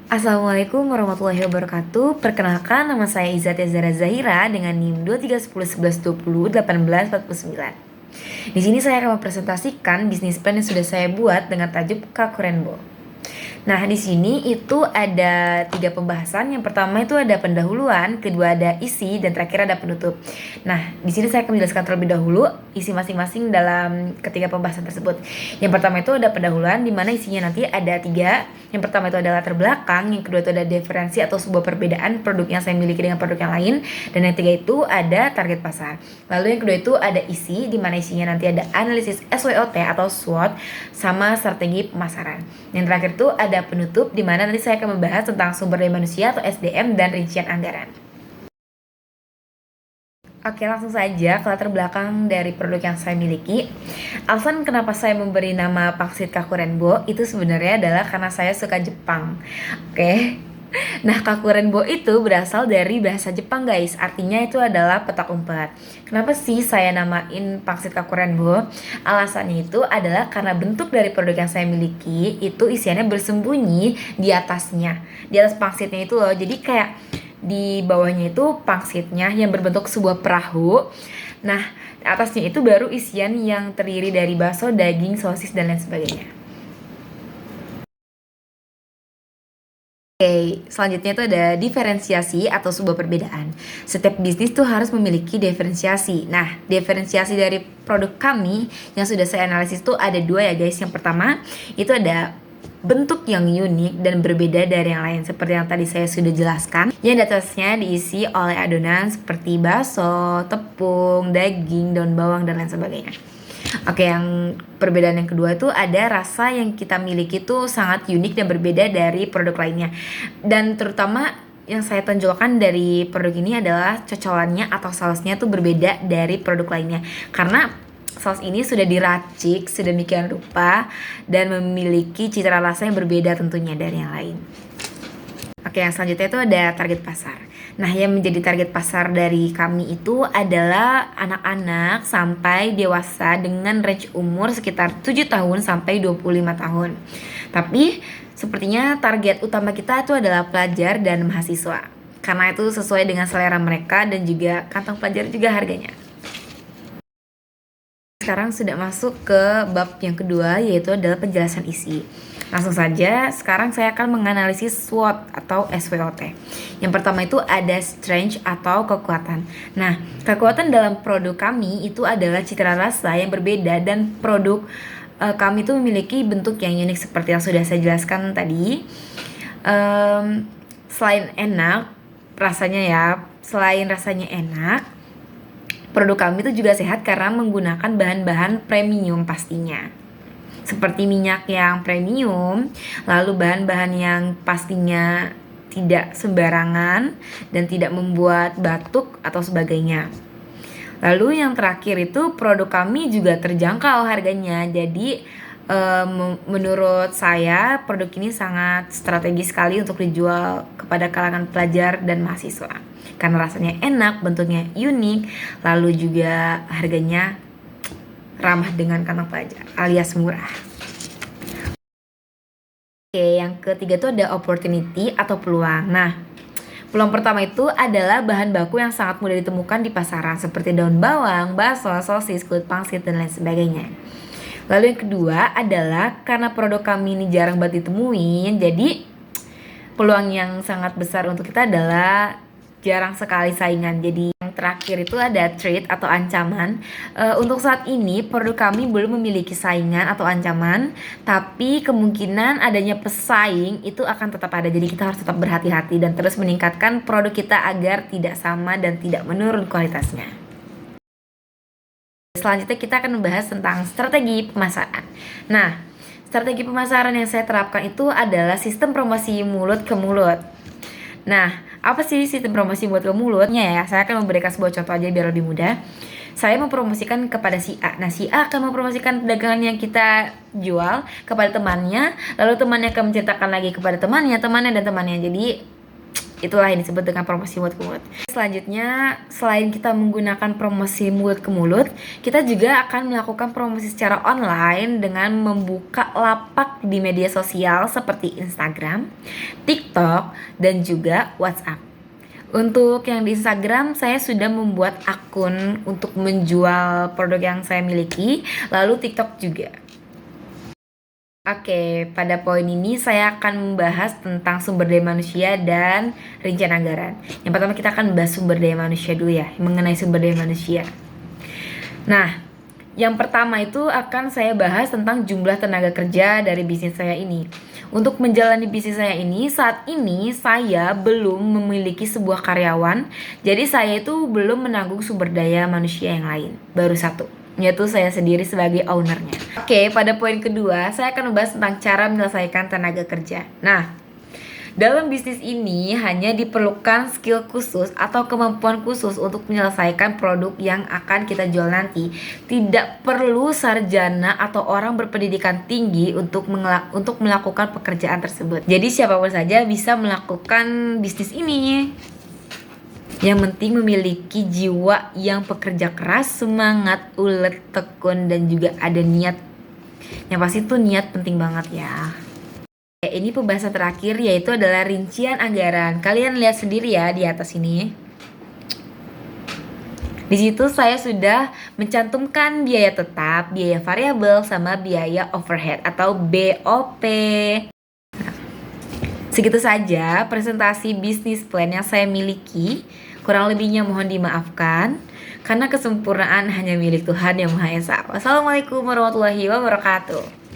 Assalamualaikum warahmatullahi wabarakatuh. Perkenalkan, nama saya Izzat Yazara Zahira dengan NIM 231011201849. Di sini saya akan mempresentasikan bisnis plan yang sudah saya buat dengan tajuk Kakurenbo. Nah, di sini itu ada 3 pembahasan. Yang pertama itu ada pendahuluan, kedua ada isi, dan terakhir ada penutup. Nah, di sini saya akan menjelaskan terlebih dahulu isi masing-masing dalam ketiga pembahasan tersebut. Yang pertama itu ada pendahuluan, di mana isinya nanti ada 3. Yang pertama itu adalah latar belakang, yang kedua itu ada diferensi atau sebuah perbedaan produk yang saya miliki dengan produk yang lain, dan yang ketiga itu ada target pasar. Lalu yang kedua itu ada isi, di mana isinya nanti ada analisis SWOT atau SWOT sama strategi pemasaran. Yang terakhir itu ada penutup, di mana nanti saya akan membahas tentang sumber daya manusia atau SDM dan rincian anggaran. Oke, langsung saja ke latar belakang dari produk yang saya miliki. Alasan kenapa saya memberi nama Pangsit Kakurenbo itu sebenarnya adalah karena saya suka Jepang. Oke. Nah, Kakurenbo itu berasal dari bahasa Jepang, guys. Artinya itu adalah petak umpet. Kenapa sih saya namain Pangsit Kakurenbo? Alasannya itu adalah karena bentuk dari produk yang saya miliki itu isiannya bersembunyi di atasnya. Di atas pangsitnya itu loh. Jadi kayak di bawahnya itu pangsitnya yang berbentuk sebuah perahu. Nah, atasnya itu baru isian yang terdiri dari bakso, daging, sosis, dan lain sebagainya. Oke, selanjutnya itu ada diferensiasi atau sebuah perbedaan. Setiap bisnis tuh harus memiliki diferensiasi. Nah, diferensiasi dari produk kami yang sudah saya analisis tuh ada 2 ya guys. Yang pertama itu ada bentuk yang unik dan berbeda dari yang lain, seperti yang tadi saya sudah jelaskan, yang atasnya diisi oleh adonan seperti bakso, tepung, daging, daun bawang, dan lain sebagainya. Oke, yang perbedaan yang kedua itu ada rasa yang kita miliki itu sangat unik dan berbeda dari produk lainnya. Dan terutama yang saya tonjolkan dari produk ini adalah cocolannya atau sausnya tuh berbeda dari produk lainnya. Karena saus ini sudah diracik sedemikian rupa dan memiliki citra rasa yang berbeda tentunya dari yang lain. Oke, yang selanjutnya itu ada target pasar. Nah, yang menjadi target pasar dari kami itu adalah anak-anak sampai dewasa dengan range umur sekitar 7 tahun sampai 25 tahun. Tapi sepertinya target utama kita itu adalah pelajar dan mahasiswa. Karena itu sesuai dengan selera mereka dan juga kantong pelajar juga harganya. Sekarang sudah masuk ke bab yang kedua, yaitu adalah penjelasan isi. Langsung saja, sekarang saya akan menganalisis SWOT atau SWOT. Yang pertama itu ada strength atau kekuatan. Nah, kekuatan dalam produk kami itu adalah citra rasa yang berbeda dan produk kami itu memiliki bentuk yang unik seperti yang sudah saya jelaskan tadi. Selain enak rasanya enak, produk kami itu juga sehat karena menggunakan bahan-bahan premium pastinya. Seperti minyak yang premium, lalu bahan-bahan yang pastinya tidak sembarangan dan tidak membuat batuk atau sebagainya. Lalu yang terakhir itu produk kami juga terjangkau harganya. Jadi menurut saya produk ini sangat strategis sekali untuk dijual kepada kalangan pelajar dan mahasiswa. Karena rasanya enak, bentuknya unik, lalu juga harganya ramah dengan kantong pelajar alias murah. Oke, yang ketiga itu ada opportunity atau peluang. Nah, peluang pertama itu adalah bahan baku yang sangat mudah ditemukan di pasaran seperti daun bawang, bakso, sosis, kulit pangsit, dan lain sebagainya. Lalu yang kedua adalah karena produk kami ini jarang banget ditemuin, jadi peluang yang sangat besar untuk kita adalah jarang sekali saingan. Jadi yang terakhir itu ada threat atau ancaman. Untuk saat ini produk kami belum memiliki saingan atau ancaman, tapi kemungkinan adanya pesaing itu akan tetap ada. Jadi kita harus tetap berhati-hati dan terus meningkatkan produk kita agar tidak sama dan tidak menurun kualitasnya. Selanjutnya kita akan membahas tentang strategi pemasaran. Nah, strategi pemasaran yang saya terapkan itu adalah sistem promosi mulut ke mulut. Nah, apa sih sistem promosi mulut ke mulutnya ya? Saya akan memberikan sebuah contoh aja biar lebih mudah. saya mempromosikan kepada si A. Nah, si A akan mempromosikan dagangan yang kita jual kepada temannya, lalu temannya akan menceritakan lagi kepada temannya, dan temannya. Jadi itulah yang disebut dengan promosi mulut ke mulut. Selanjutnya, selain kita menggunakan promosi mulut ke mulut, kita juga akan melakukan promosi secara online dengan membuka lapak di media sosial seperti Instagram, TikTok, dan juga WhatsApp. Untuk yang di Instagram, saya sudah membuat akun untuk menjual produk yang saya miliki, lalu TikTok juga. Oke, pada poin ini saya akan membahas tentang sumber daya manusia dan rincian anggaran. Yang pertama kita akan bahas sumber daya manusia dulu ya, mengenai sumber daya manusia. Nah, yang pertama itu akan saya bahas tentang jumlah tenaga kerja dari bisnis saya ini. Untuk menjalani bisnis saya ini, saat ini saya belum memiliki sebuah karyawan, jadi saya itu belum menanggung sumber daya manusia yang lain, baru satu, yaitu saya sendiri sebagai ownernya. Oke, pada poin kedua, saya akan membahas tentang cara menyelesaikan tenaga kerja. Nah, dalam bisnis ini hanya diperlukan skill khusus atau kemampuan khusus untuk menyelesaikan produk yang akan kita jual nanti. Tidak perlu sarjana atau orang berpendidikan tinggi untuk melakukan pekerjaan tersebut. Jadi siapapun saja bisa melakukan bisnis ini. Yang penting memiliki jiwa yang pekerja keras, semangat, ulet, tekun, dan juga ada niat. Yang pasti tuh niat penting banget ya. Ini pembahasan terakhir yaitu adalah rincian anggaran. Kalian lihat sendiri ya di atas ini. Di situ saya sudah mencantumkan biaya tetap, biaya variabel, sama biaya overhead atau BOP. Segitu saja presentasi bisnis plan yang saya miliki. Kurang lebihnya mohon dimaafkan, karena kesempurnaan hanya milik Tuhan Yang Maha Esa. Wassalamualaikum warahmatullahi wabarakatuh.